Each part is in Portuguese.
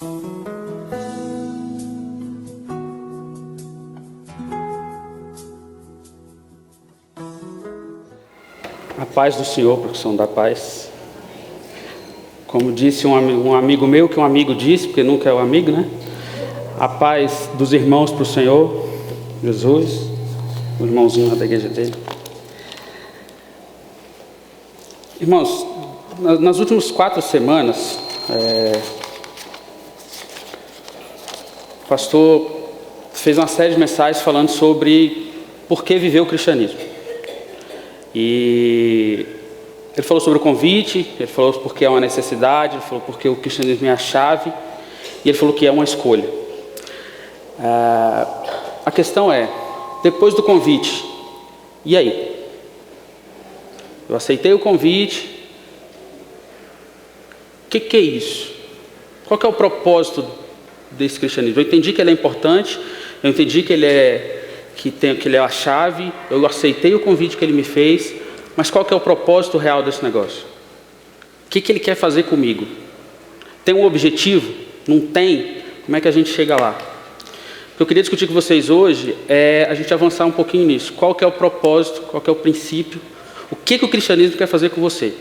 A paz do Senhor, profissão da paz. Como disse um amigo meu, que um amigo disse, porque nunca é o amigo, né? A paz dos irmãos para o Senhor Jesus, o irmãozinho lá da igreja dele. Irmãos, nas últimas 4 semanas, o pastor fez uma série de mensagens falando sobre por que viver o cristianismo. E ele falou sobre o convite, ele falou porque é uma necessidade, ele falou porque o cristianismo é a chave, e ele falou que é uma escolha. A questão é, depois do convite, e aí? Eu aceitei o convite, o que é isso? Qual que é o propósito desse cristianismo? Eu entendi que ele é importante, eu entendi que ele é a chave, eu aceitei o convite que ele me fez, mas qual que é o propósito real desse negócio? O que ele quer fazer comigo? Tem um objetivo? Não tem? Como é que a gente chega lá? O que eu queria discutir com vocês hoje é a gente avançar um pouquinho nisso. Qual que é o propósito? Qual que é o princípio? O que o cristianismo quer fazer com você?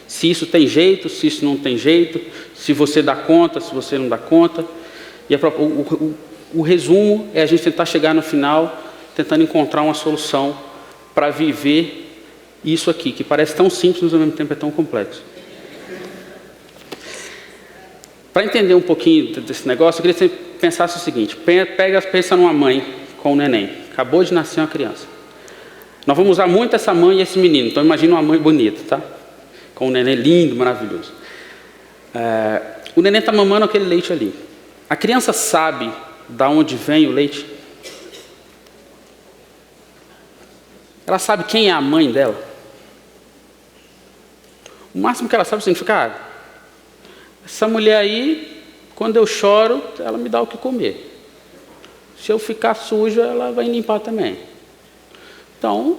Se isso tem jeito, se isso não tem jeito, se você dá conta, se você não dá conta. E o resumo é a gente tentar chegar no final tentando encontrar uma solução para viver isso aqui, que parece tão simples, mas ao mesmo tempo é tão complexo. Para entender um pouquinho desse negócio, eu queria que você pensasse o seguinte: pensa numa mãe com um neném, acabou de nascer uma criança. Nós vamos usar muito essa mãe e esse menino, então imagina uma mãe bonita, tá? Com um neném lindo, maravilhoso. O neném está mamando aquele leite ali. A criança sabe de onde vem o leite? Ela sabe quem é a mãe dela? O máximo que ela sabe significa, essa mulher aí, quando eu choro, ela me dá o que comer. Se eu ficar suja, ela vai limpar também. Então,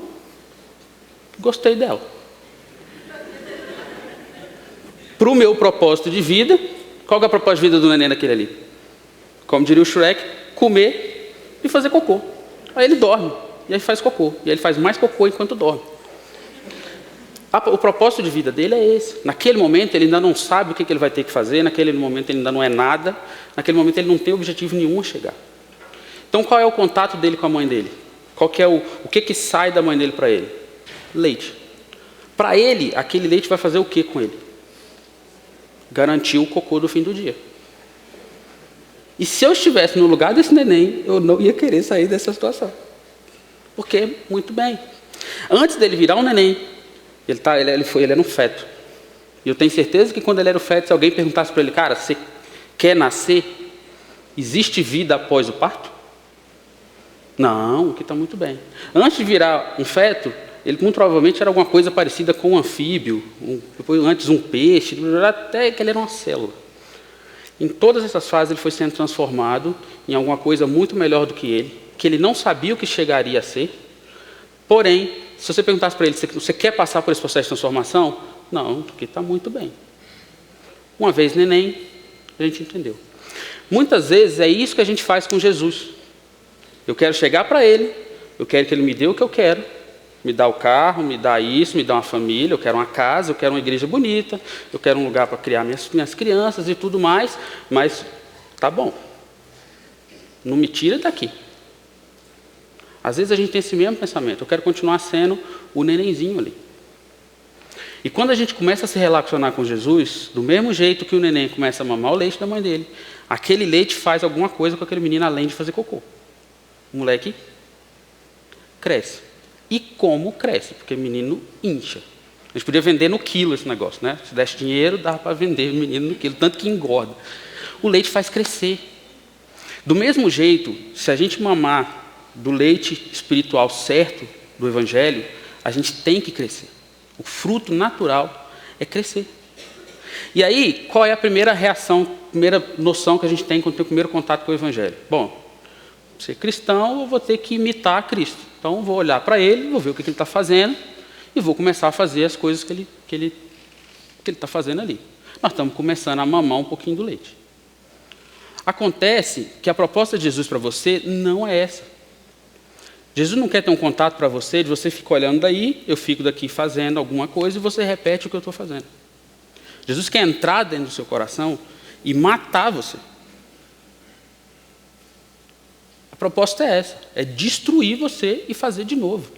gostei dela. Para o meu propósito de vida, qual que é o propósito de vida do neném daquele ali? Como diria o Shrek, comer e fazer cocô. Aí ele dorme. E aí faz cocô. E aí ele faz mais cocô enquanto dorme. O propósito de vida dele é esse. Naquele momento ele ainda não sabe o que ele vai ter que fazer. Naquele momento ele ainda não é nada. Naquele momento ele não tem objetivo nenhum a chegar. Então qual é o contato dele com a mãe dele? Qual que é o que sai da mãe dele para ele? Leite. Para ele, aquele leite vai fazer o que com ele? Garantir o cocô do fim do dia. E se eu estivesse no lugar desse neném, eu não ia querer sair dessa situação. Porque, muito bem, antes dele virar um neném, ele era um feto. E eu tenho certeza que quando ele era um feto, se alguém perguntasse para ele, cara, você quer nascer? Existe vida após o parto? Não, aqui está muito bem. Antes de virar um feto, ele muito provavelmente era alguma coisa parecida com um anfíbio, depois antes um peixe, até que ele era uma célula. Em todas essas fases ele foi sendo transformado em alguma coisa muito melhor do que ele não sabia o que chegaria a ser. Porém, se você perguntasse para ele, você quer passar por esse processo de transformação? Não, porque está muito bem. Uma vez neném, a gente entendeu. Muitas vezes é isso que a gente faz com Jesus. Eu quero chegar para ele, eu quero que ele me dê o que eu quero, me dá o carro, me dá isso, me dá uma família, eu quero uma casa, eu quero uma igreja bonita, eu quero um lugar para criar minhas crianças e tudo mais, mas tá bom, não me tira daqui. Às vezes a gente tem esse mesmo pensamento, eu quero continuar sendo o nenenzinho ali. E quando a gente começa a se relacionar com Jesus, do mesmo jeito que o neném começa a mamar o leite da mãe dele, aquele leite faz alguma coisa com aquele menino além de fazer cocô. O moleque cresce. E como cresce? Porque menino incha. A gente podia vender no quilo esse negócio, né? Se desse dinheiro, dava para vender o menino no quilo, tanto que engorda. O leite faz crescer. Do mesmo jeito, se a gente mamar do leite espiritual certo do Evangelho, a gente tem que crescer. O fruto natural é crescer. E aí, qual é a primeira reação, primeira noção que a gente tem quando tem o primeiro contato com o Evangelho? Bom, ser cristão, eu vou ter que imitar Cristo. Então, vou olhar para ele, vou ver o que ele está fazendo e vou começar a fazer as coisas que ele está fazendo ali. Nós estamos começando a mamar um pouquinho do leite. Acontece que a proposta de Jesus para você não é essa. Jesus não quer ter um contato para você, de você ficar olhando daí, eu fico daqui fazendo alguma coisa e você repete o que eu estou fazendo. Jesus quer entrar dentro do seu coração e matar você. A proposta é essa, é destruir você e fazer de novo.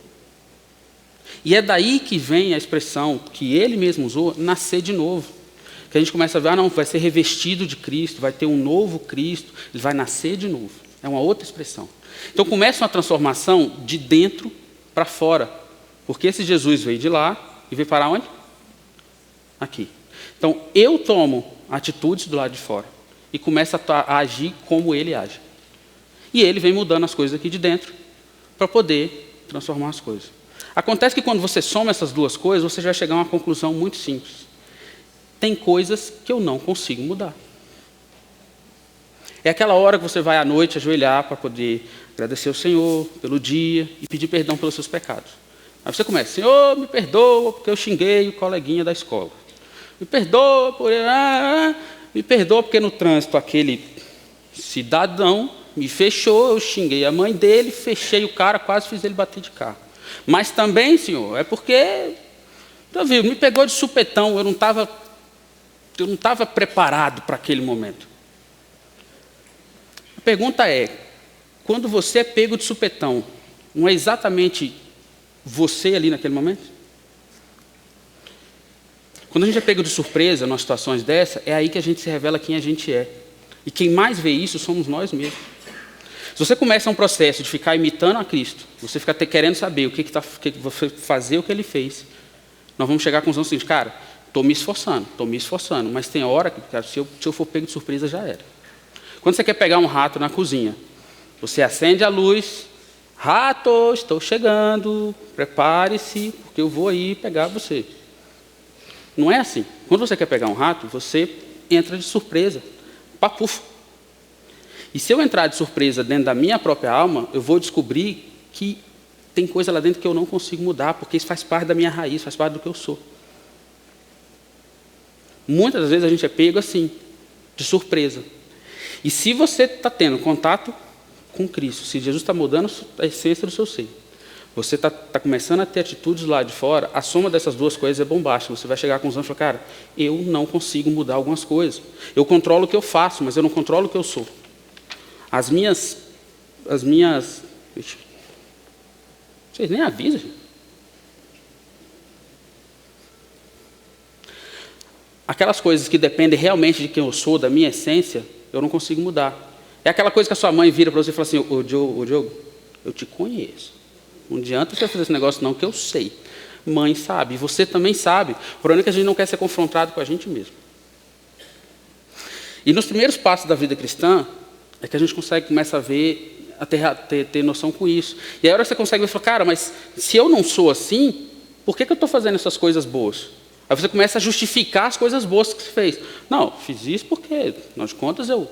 E é daí que vem a expressão que ele mesmo usou, nascer de novo. Que a gente começa a ver, não, vai ser revestido de Cristo, vai ter um novo Cristo, ele vai nascer de novo. É uma outra expressão. Então começa uma transformação de dentro para fora. Porque esse Jesus veio de lá e veio parar onde? Aqui. Então eu tomo atitudes do lado de fora e começo a agir como ele age. E ele vem mudando as coisas aqui de dentro para poder transformar as coisas. Acontece que quando você soma essas duas coisas, você vai chegar a uma conclusão muito simples. Tem coisas que eu não consigo mudar. É aquela hora que você vai à noite ajoelhar para poder agradecer ao Senhor pelo dia e pedir perdão pelos seus pecados. Aí você começa, Senhor, me perdoa porque eu xinguei o coleguinha da escola. Me perdoa me perdoa porque no trânsito aquele cidadão me fechou, eu xinguei a mãe dele, fechei o cara, quase fiz ele bater de carro. Mas também, Senhor, é porque me pegou de supetão, eu não estava preparado para aquele momento. A pergunta é, quando você é pego de supetão, não é exatamente você ali naquele momento? Quando a gente é pego de surpresa em situações dessa, é aí que a gente se revela quem a gente é. E quem mais vê isso somos nós mesmos. Se você começa um processo de ficar imitando a Cristo, você fica querendo saber você fazer o que ele fez, nós vamos chegar à conclusão seguinte, cara, estou me esforçando, mas tem hora que, cara, se eu for pego de surpresa, já era. Quando você quer pegar um rato na cozinha, você acende a luz, rato, estou chegando, prepare-se, porque eu vou aí pegar você. Não é assim. Quando você quer pegar um rato, você entra de surpresa, papufo. E se eu entrar de surpresa dentro da minha própria alma, eu vou descobrir que tem coisa lá dentro que eu não consigo mudar, porque isso faz parte da minha raiz, faz parte do que eu sou. Muitas vezes a gente é pego assim, de surpresa. E se você está tendo contato com Cristo, se Jesus está mudando a essência do seu ser, você está começando a ter atitudes lá de fora, a soma dessas duas coisas é bombástica. Você vai chegar à conclusão e falar, cara, eu não consigo mudar algumas coisas. Eu controlo o que eu faço, mas eu não controlo o que eu sou. As minhas... Vocês nem avisam. Aquelas coisas que dependem realmente de quem eu sou, da minha essência, eu não consigo mudar. É aquela coisa que a sua mãe vira para você e fala assim, ô Diogo, eu te conheço. Não adianta você fazer esse negócio não, que eu sei. Mãe sabe, você também sabe. O problema é que a gente não quer ser confrontado com a gente mesmo. E nos primeiros passos da vida cristã, é que a gente começa a ver, a ter noção com isso. E aí a hora que você consegue ver, falar, cara, mas se eu não sou assim, por que eu estou fazendo essas coisas boas? Aí você começa a justificar as coisas boas que você fez. Não, fiz isso porque, afinal de contas, eu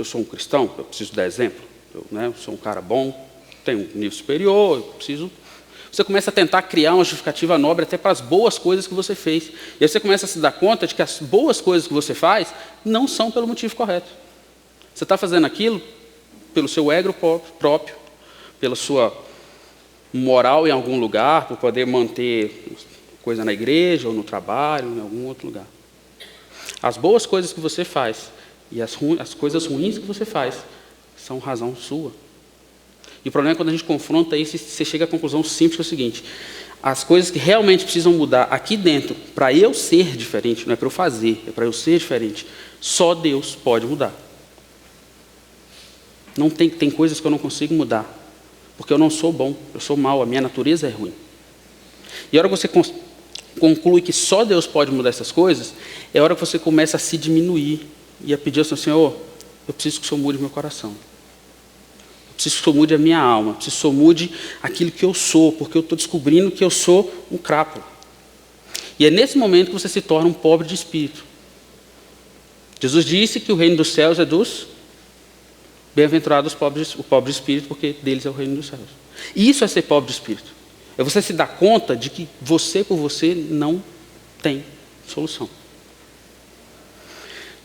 sou um cristão, eu preciso dar exemplo. Eu sou um cara bom, tenho um nível superior, eu preciso... Você começa a tentar criar uma justificativa nobre até para as boas coisas que você fez. E aí você começa a se dar conta de que as boas coisas que você faz não são pelo motivo correto. Você está fazendo aquilo pelo seu ego próprio, pela sua moral em algum lugar, por poder manter coisa na igreja ou no trabalho, em algum outro lugar. As boas coisas que você faz e as coisas ruins que você faz são razão sua. E o problema é quando a gente confronta isso e você chega à conclusão simples que é o seguinte, as coisas que realmente precisam mudar aqui dentro, para eu ser diferente, não é para eu fazer, é para eu ser diferente, só Deus pode mudar. Não tem coisas que eu não consigo mudar, porque eu não sou bom, eu sou mau, a minha natureza é ruim. E a hora que você conclui que só Deus pode mudar essas coisas, é a hora que você começa a se diminuir e a pedir ao Senhor, eu preciso que o Senhor mude meu coração. Eu preciso que o Senhor mude a minha alma, eu preciso que o Senhor mude aquilo que eu sou, porque eu estou descobrindo que eu sou um crápula. E é nesse momento que você se torna um pobre de espírito. Jesus disse que o reino dos céus é dos bem-aventurados o pobre de espírito, porque deles é o reino dos céus. E isso é ser pobre de espírito. É você se dar conta de que você por você não tem solução.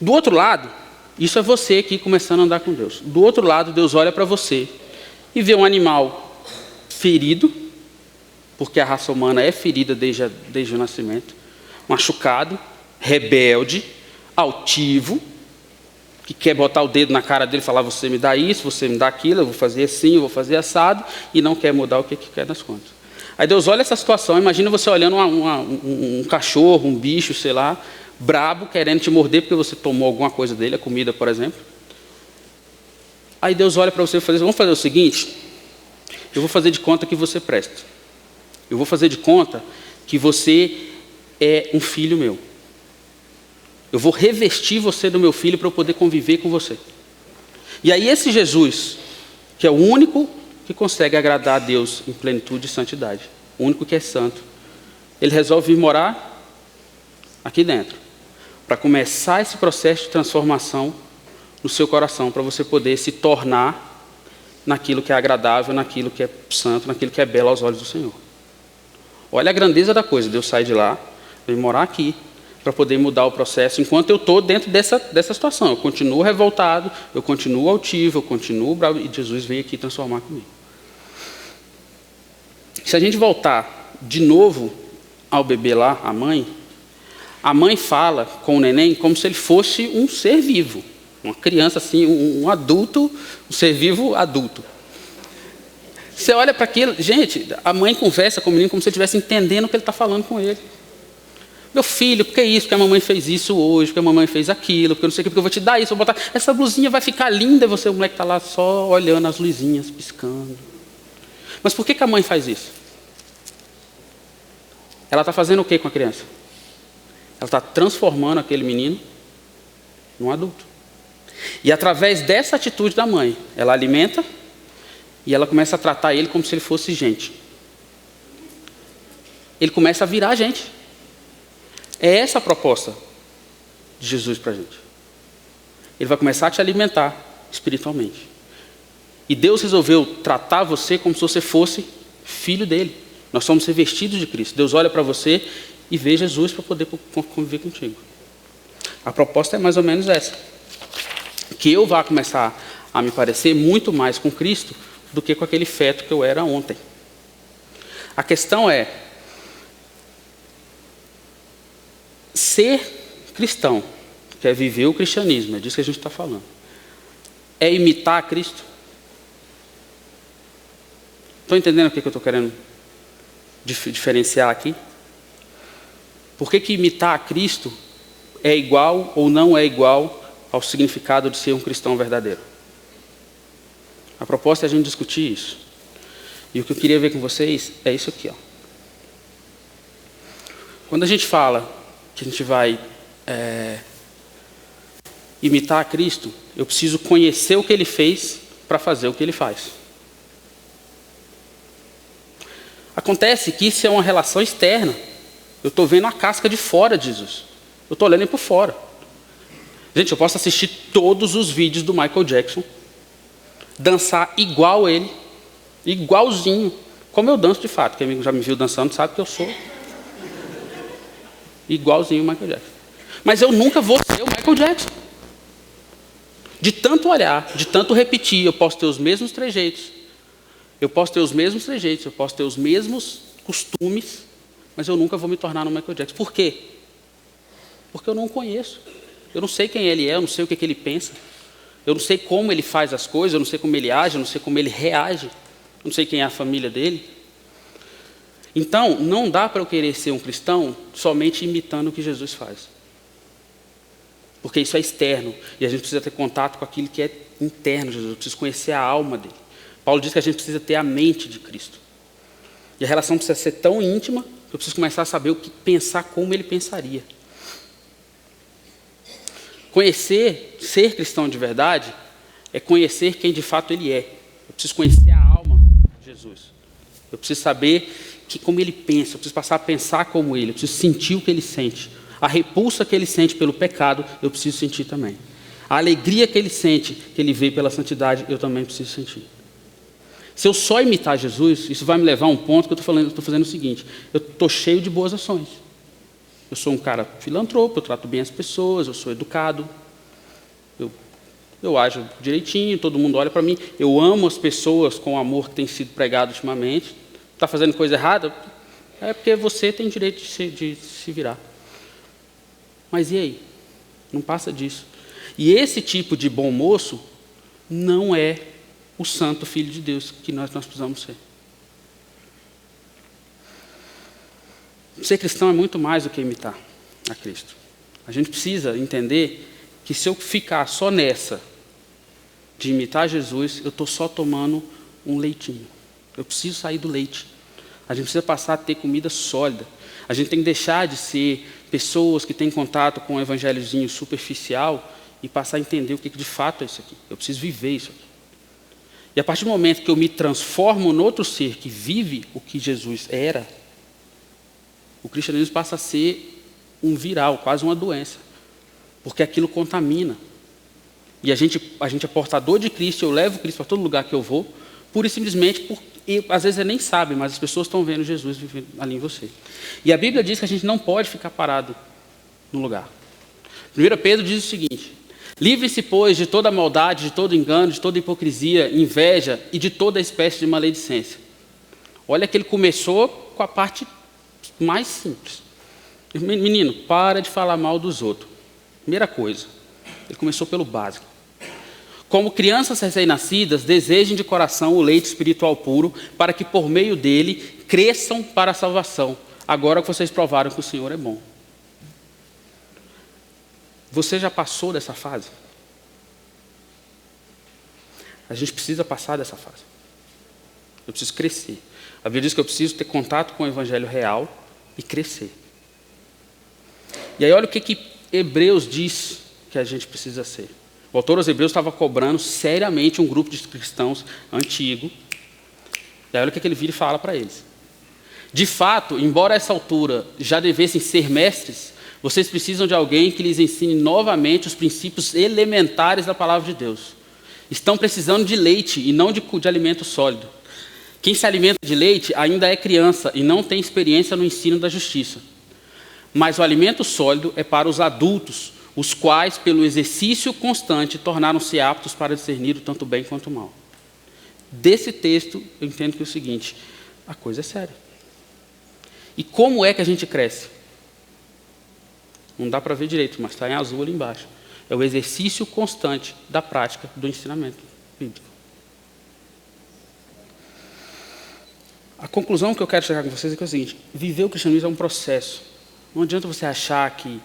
Do outro lado, Isso é você aqui começando a andar com Deus. Do outro lado, Deus olha para você e vê um animal ferido, porque a raça humana é ferida desde o nascimento, machucado, rebelde, altivo, que quer botar o dedo na cara dele e falar, você me dá isso, você me dá aquilo, eu vou fazer assim, eu vou fazer assado, e não quer mudar o que quer nas contas. Aí Deus olha essa situação, imagina você olhando um cachorro, um bicho, sei lá, brabo, querendo te morder porque você tomou alguma coisa dele, a comida, por exemplo. Aí Deus olha para você e fala, vamos fazer o seguinte, eu vou fazer de conta que você presta. Eu vou fazer de conta que você é um filho meu. Eu vou revestir você do meu filho para eu poder conviver com você. E aí esse Jesus, que é o único que consegue agradar a Deus em plenitude e santidade, o único que é santo, ele resolve vir morar aqui dentro, para começar esse processo de transformação no seu coração, para você poder se tornar naquilo que é agradável, naquilo que é santo, naquilo que é belo aos olhos do Senhor. Olha a grandeza da coisa, Deus sai de lá, vem morar aqui, para poder mudar o processo, enquanto eu estou dentro dessa situação. Eu continuo revoltado, eu continuo altivo, eu continuo bravo, e Jesus veio aqui transformar comigo. Se a gente voltar de novo ao bebê lá, a mãe fala com o neném como se ele fosse um ser vivo, uma criança assim, um adulto, um ser vivo adulto. Você olha para aquilo, gente, a mãe conversa com o menino como se ele estivesse entendendo o que ele está falando com ele. Meu filho, por que isso? Porque a mamãe fez isso hoje, porque a mamãe fez aquilo, porque eu não sei o que, porque eu vou te dar isso, vou botar. Essa blusinha vai ficar linda, e você, o moleque está lá só olhando as luzinhas, piscando. Mas por que a mãe faz isso? Ela está fazendo o que com a criança? Ela está transformando aquele menino num adulto. E através dessa atitude da mãe, ela alimenta e ela começa a tratar ele como se ele fosse gente. Ele começa a virar gente. É essa a proposta de Jesus para a gente. Ele vai começar a te alimentar espiritualmente. E Deus resolveu tratar você como se você fosse filho dele. Nós somos revestidos de Cristo. Deus olha para você e vê Jesus para poder conviver contigo. A proposta é mais ou menos essa. Que eu vá começar a me parecer muito mais com Cristo do que com aquele feto que eu era ontem. A questão é, ser cristão, que é viver o cristianismo, é disso que a gente está falando, é imitar a Cristo? Estão entendendo o que eu estou querendo diferenciar aqui? Por que imitar a Cristo é igual ou não é igual ao significado de ser um cristão verdadeiro? A proposta é a gente discutir isso. E o que eu queria ver com vocês é isso aqui, ó. Quando a gente fala que a gente vai imitar a Cristo, eu preciso conhecer o que Ele fez para fazer o que Ele faz. Acontece que isso é uma relação externa. Eu estou vendo a casca de fora de Jesus. Eu estou olhando por fora. Gente, eu posso assistir todos os vídeos do Michael Jackson, dançar igual ele, igualzinho, como eu danço de fato. Quem já me viu dançando sabe que eu sou igualzinho o Michael Jackson. Mas eu nunca vou ser o Michael Jackson. De tanto olhar, de tanto repetir, eu posso ter os mesmos trejeitos. Eu posso ter os mesmos trejeitos, eu posso ter os mesmos costumes, mas eu nunca vou me tornar no Michael Jackson. Por quê? Porque eu não o conheço. Eu não sei quem ele é, eu não sei o que ele pensa. Eu não sei como ele faz as coisas, eu não sei como ele age, eu não sei como ele reage. Eu não sei quem é a família dele. Então, não dá para eu querer ser um cristão somente imitando o que Jesus faz. Porque isso é externo. E a gente precisa ter contato com aquilo que é interno de Jesus. Eu preciso conhecer a alma dele. Paulo diz que a gente precisa ter a mente de Cristo. E a relação precisa ser tão íntima que eu preciso começar a saber o que pensar, como ele pensaria. Conhecer, ser cristão de verdade, é conhecer quem de fato ele é. Eu preciso conhecer a alma de Jesus. Eu preciso saber como ele pensa, eu preciso passar a pensar como ele, eu preciso sentir o que ele sente. A repulsa que ele sente pelo pecado, eu preciso sentir também. A alegria que ele sente, que ele vê pela santidade, eu também preciso sentir. Se eu só imitar Jesus, isso vai me levar a um ponto que eu estou fazendo o seguinte: eu estou cheio de boas ações. Eu sou um cara filantropo, eu trato bem as pessoas, eu sou educado, eu eu ajo direitinho, todo mundo olha para mim, eu amo as pessoas com o amor que tem sido pregado ultimamente. Está fazendo coisa errada? É porque você tem direito de se virar. Mas e aí? Não passa disso. E esse tipo de bom moço não é o santo Filho de Deus que nós precisamos ser. Ser cristão é muito mais do que imitar a Cristo. A gente precisa entender que se eu ficar só nessa de imitar Jesus, eu estou só tomando um leitinho. Eu preciso sair do leite. A gente precisa passar a ter comida sólida. A gente tem que deixar de ser pessoas que têm contato com um evangelhozinho superficial e passar a entender o que de fato é isso aqui. Eu preciso viver isso aqui. E a partir do momento que eu me transformo no outro ser que vive o que Jesus era, o cristianismo passa a ser um viral, quase uma doença. Porque aquilo contamina. E a gente é portador de Cristo, eu levo Cristo para todo lugar que eu vou, pura e simplesmente porque, às vezes, você nem sabe, mas as pessoas estão vendo Jesus vivendo ali em você. E a Bíblia diz que a gente não pode ficar parado no lugar. 1 Pedro diz o seguinte: livre-se, pois, de toda maldade, de todo engano, de toda hipocrisia, inveja e de toda espécie de maledicência. Olha que ele começou com a parte mais simples. Menino, para de falar mal dos outros. Primeira coisa, ele começou pelo básico. Como crianças recém-nascidas, desejem de coração o leite espiritual puro, para que por meio dele cresçam para a salvação, agora que vocês provaram que o Senhor é bom. Você já passou dessa fase? A gente precisa passar dessa fase. Eu preciso crescer. A Bíblia diz que eu preciso ter contato com o evangelho real e crescer. E aí olha o que Hebreus diz que a gente precisa ser. O autor aos Hebreus estava cobrando seriamente um grupo de cristãos antigo. E aí olha o que ele vira e fala para eles. De fato, embora a essa altura já devessem ser mestres, vocês precisam de alguém que lhes ensine novamente os princípios elementares da palavra de Deus. Estão precisando de leite e não de alimento sólido. Quem se alimenta de leite ainda é criança e não tem experiência no ensino da justiça. Mas o alimento sólido é para os adultos, os quais, pelo exercício constante, tornaram-se aptos para discernir o tanto bem quanto o mal. Desse texto, eu entendo que é o seguinte: a coisa é séria. E como é que a gente cresce? Não dá para ver direito, mas está em azul ali embaixo. É o exercício constante da prática do ensinamento bíblico. A conclusão que eu quero chegar com vocês é que é o seguinte: viver o cristianismo é um processo. Não adianta você achar que,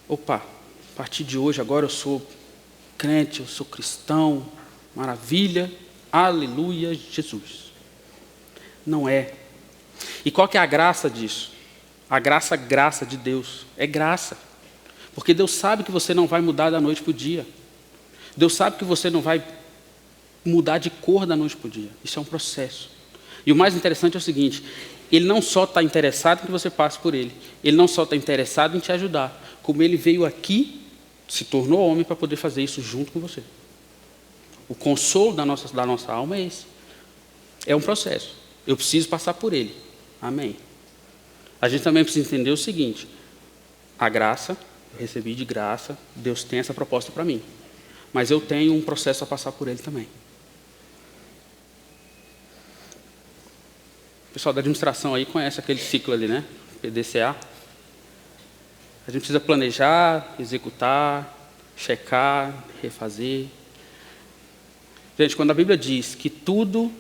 opa, a partir de hoje, agora eu sou crente, eu sou cristão, maravilha, aleluia, Jesus. Não é. E qual que é a graça disso? A graça de Deus. É graça. Porque Deus sabe que você não vai mudar da noite para o dia. Deus sabe que você não vai mudar de cor da noite para o dia. Isso é um processo. E o mais interessante é o seguinte: Ele não só está interessado em que você passe por Ele. Ele não só está interessado em te ajudar, como Ele veio aqui, se tornou homem para poder fazer isso junto com você. O consolo da nossa alma é esse. É um processo. Eu preciso passar por ele. Amém. A gente também precisa entender o seguinte: a graça, eu recebi de graça, Deus tem essa proposta para mim. Mas eu tenho um processo a passar por ele também. O pessoal da administração aí conhece aquele ciclo ali, né? PDCA. A gente precisa planejar, executar, checar, refazer. Gente, quando a Bíblia diz que tudo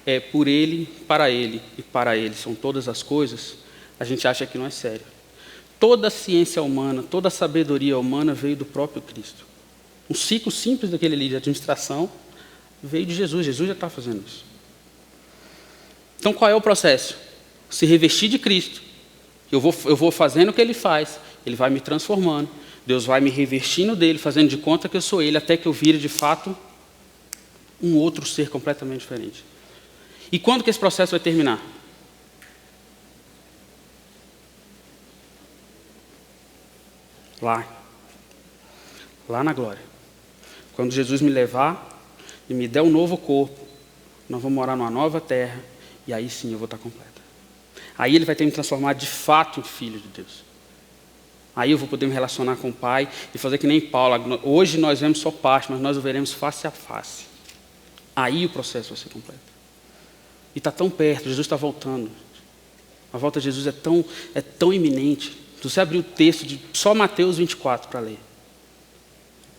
é por Ele, para Ele e para Ele são todas as coisas, a gente acha que não é sério. Toda a ciência humana, toda a sabedoria humana veio do próprio Cristo. Um ciclo simples daquele ali de administração veio de Jesus. Jesus já está fazendo isso. Então qual é o processo? Se revestir de Cristo. Eu vou fazendo o que Ele faz. Ele vai me transformando. Deus vai me revestindo dele, fazendo de conta que eu sou Ele, até que eu vire de fato um outro ser completamente diferente. E quando que esse processo vai terminar? Lá na glória. Quando Jesus me levar e me der um novo corpo, nós vamos morar numa nova terra, e aí sim eu vou estar completa. Aí Ele vai ter me transformado de fato em filho de Deus. Aí eu vou poder me relacionar com o Pai e fazer que nem Paulo. Hoje nós vemos só parte, mas nós o veremos face a face. Aí o processo vai ser completo. E está tão perto, Jesus está voltando. A volta de Jesus é tão iminente. Se você abrir o texto de só Mateus 24 para ler.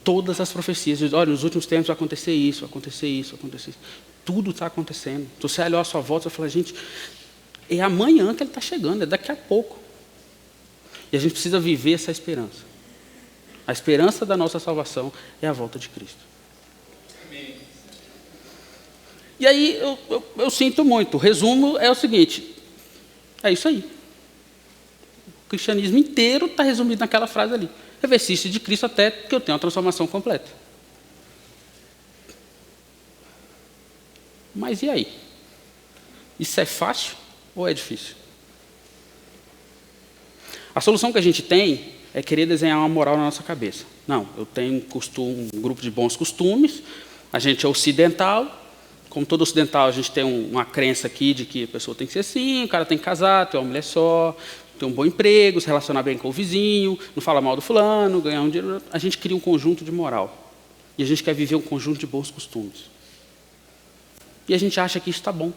Todas as profecias dizem, olha, nos últimos tempos vai acontecer isso, vai acontecer isso, vai acontecer isso. Tudo está acontecendo. Se você olhar a sua volta, você fala, gente, é amanhã que ele está chegando, é daqui a pouco. E a gente precisa viver essa esperança. A esperança da nossa salvação é a volta de Cristo. Amém. E aí eu sinto muito. O resumo é o seguinte, é isso aí. O cristianismo inteiro está resumido naquela frase ali. Revestiste de Cristo até que eu tenha uma transformação completa. Mas e aí? Isso é fácil ou é difícil? A solução que a gente tem é querer desenhar uma moral na nossa cabeça. Não, eu tenho um grupo de bons costumes, a gente é ocidental, como todo ocidental a gente tem uma crença aqui de que a pessoa tem que ser assim, o cara tem que casar, ter uma mulher só, ter um bom emprego, se relacionar bem com o vizinho, não falar mal do fulano, ganhar um dinheiro. A gente cria um conjunto de moral. E a gente quer viver um conjunto de bons costumes. E a gente acha que isso está bom.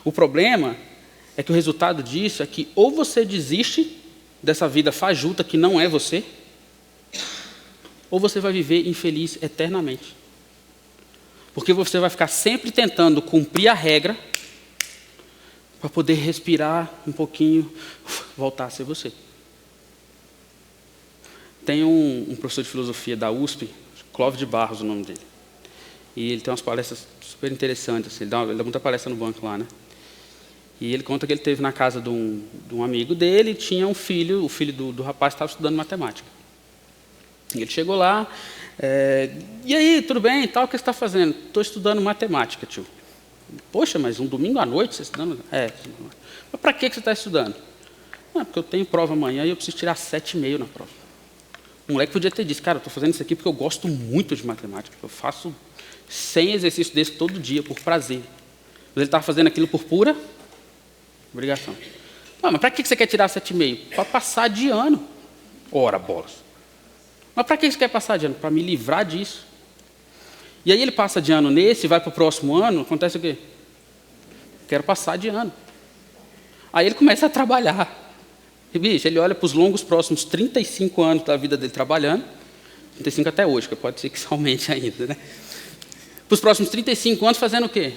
O problema é que o resultado disso é que ou você desiste dessa vida fajuta que não é você, ou você vai viver infeliz eternamente. Porque você vai ficar sempre tentando cumprir a regra para poder respirar um pouquinho, voltar a ser você. Tem um professor de filosofia da USP, Clóvis de Barros, o nome dele. E ele tem umas palestras super interessantes. Ele dá muita palestra no banco lá, né? E ele conta que ele esteve na casa de um amigo dele e tinha um filho, o filho do rapaz estava estudando matemática. E ele chegou lá, e aí, tudo bem? Tal, o que você está fazendo? Estou estudando matemática, tio. Poxa, mas um domingo à noite você está estudando? Mas para que você está estudando? Porque eu tenho prova amanhã e eu preciso tirar 7,5 na prova. O moleque podia ter dito, cara, eu estou fazendo isso aqui porque eu gosto muito de matemática. Eu faço 100 exercícios desse todo dia, por prazer. Mas ele estava fazendo aquilo por pura obrigação. Mas para que você quer tirar 7,5? Para passar de ano. Ora, bolas. Mas para que você quer passar de ano? Para me livrar disso. E aí ele passa de ano nesse, vai para o próximo ano, acontece o quê? Quero passar de ano. Aí ele começa a trabalhar. E, bicho, ele olha para os longos próximos 35 anos da vida dele trabalhando, 35 até hoje, que pode ser que isso aumente ainda, né? Para os próximos 35 anos fazendo o quê?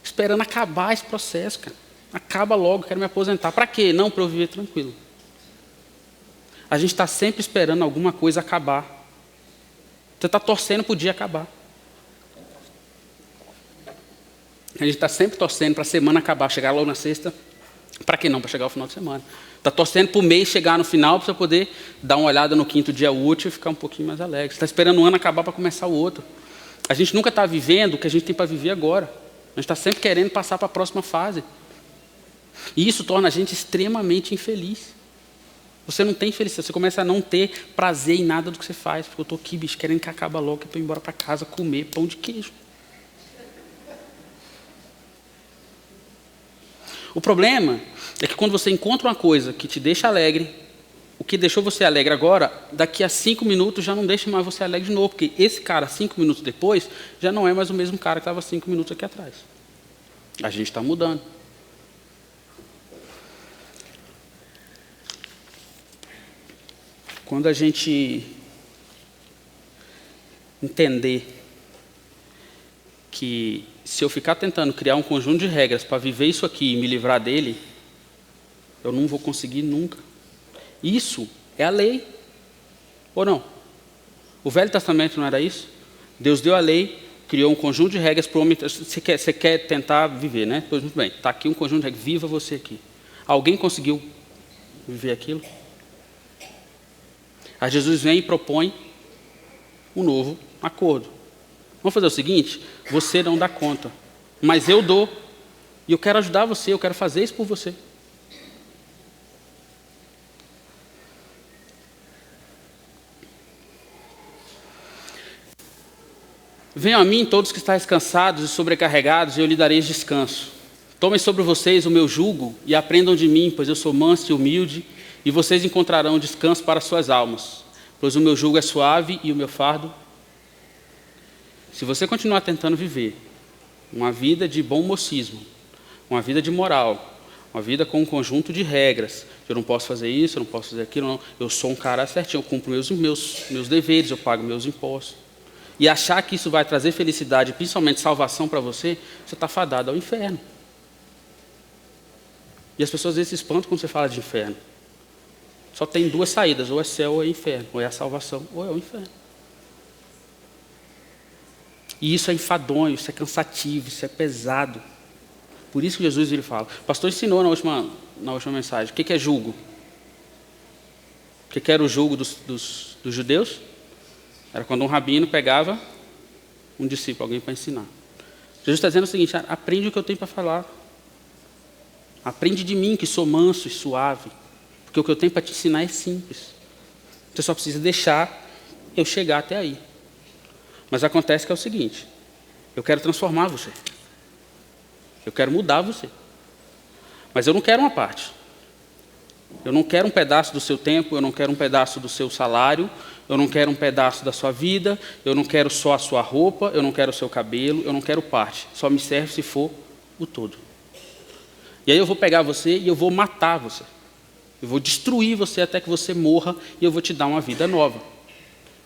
Esperando acabar esse processo, cara. Acaba logo, quero me aposentar. Para quê? Não, para eu viver tranquilo. A gente está sempre esperando alguma coisa acabar. Você está torcendo para o dia acabar. A gente está sempre torcendo para a semana acabar, chegar logo na sexta. Para que não? Para chegar ao final de semana. Está torcendo para o mês chegar no final para você poder dar uma olhada no quinto dia útil e ficar um pouquinho mais alegre. Você está esperando um ano acabar para começar o outro. A gente nunca está vivendo o que a gente tem para viver agora. A gente está sempre querendo passar para a próxima fase. E isso torna a gente extremamente infeliz. Você não tem felicidade, você começa a não ter prazer em nada do que você faz. Porque eu estou aqui, bicho, querendo que acabe logo, para eu ir embora para casa, comer pão de queijo. O problema é que quando você encontra uma coisa que te deixa alegre, o que deixou você alegre agora, daqui a 5 minutos já não deixa mais você alegre de novo. Porque esse cara, 5 minutos depois, já não é mais o mesmo cara que estava 5 minutos aqui atrás. A gente está mudando. Quando a gente entender que se eu ficar tentando criar um conjunto de regras para viver isso aqui e me livrar dele, eu não vou conseguir nunca. Isso é a lei. Ou não? O Velho Testamento não era isso? Deus deu a lei, criou um conjunto de regras para o homem. Você quer tentar viver, né? Pois muito bem, está aqui um conjunto de regras, viva você aqui. Alguém conseguiu viver aquilo? Aí Jesus vem e propõe um novo acordo. Vamos fazer o seguinte, você não dá conta, mas eu dou. E eu quero ajudar você, eu quero fazer isso por você. Venham a mim todos que estáis cansados e sobrecarregados, e eu lhe darei descanso. Tomem sobre vocês o meu jugo e aprendam de mim, pois eu sou manso e humilde E vocês encontrarão descanso para suas almas, pois o meu jugo é suave e o meu fardo. Se você continuar tentando viver uma vida de bom mocismo, uma vida de moral, uma vida com um conjunto de regras, eu não posso fazer isso, eu não posso fazer aquilo, não. Eu sou um cara certinho, eu cumpro meus deveres, eu pago meus impostos. E achar que isso vai trazer felicidade, principalmente salvação para você, você está fadado ao inferno. E as pessoas às vezes se espantam quando você fala de inferno. Só tem duas saídas, ou é céu ou é inferno, ou é a salvação ou é o inferno. E isso é enfadonho, isso é cansativo, isso é pesado. Por isso que Jesus ele fala. O pastor ensinou na última mensagem. O que é jugo? O que era o jugo dos judeus? Era quando um rabino pegava um discípulo, alguém para ensinar. Jesus está dizendo o seguinte: aprende o que eu tenho para falar. Aprende de mim, que sou manso e suave. Porque o que eu tenho para te ensinar é simples. Você só precisa deixar eu chegar até aí. Mas acontece que é o seguinte: eu quero transformar você. Eu quero mudar você. Mas eu não quero uma parte. Eu não quero um pedaço do seu tempo, eu não quero um pedaço do seu salário, eu não quero um pedaço da sua vida, eu não quero só a sua roupa, eu não quero o seu cabelo, eu não quero parte. Só me serve se for o todo. E aí eu vou pegar você e eu vou matar você. Eu vou destruir você até que você morra e eu vou te dar uma vida nova.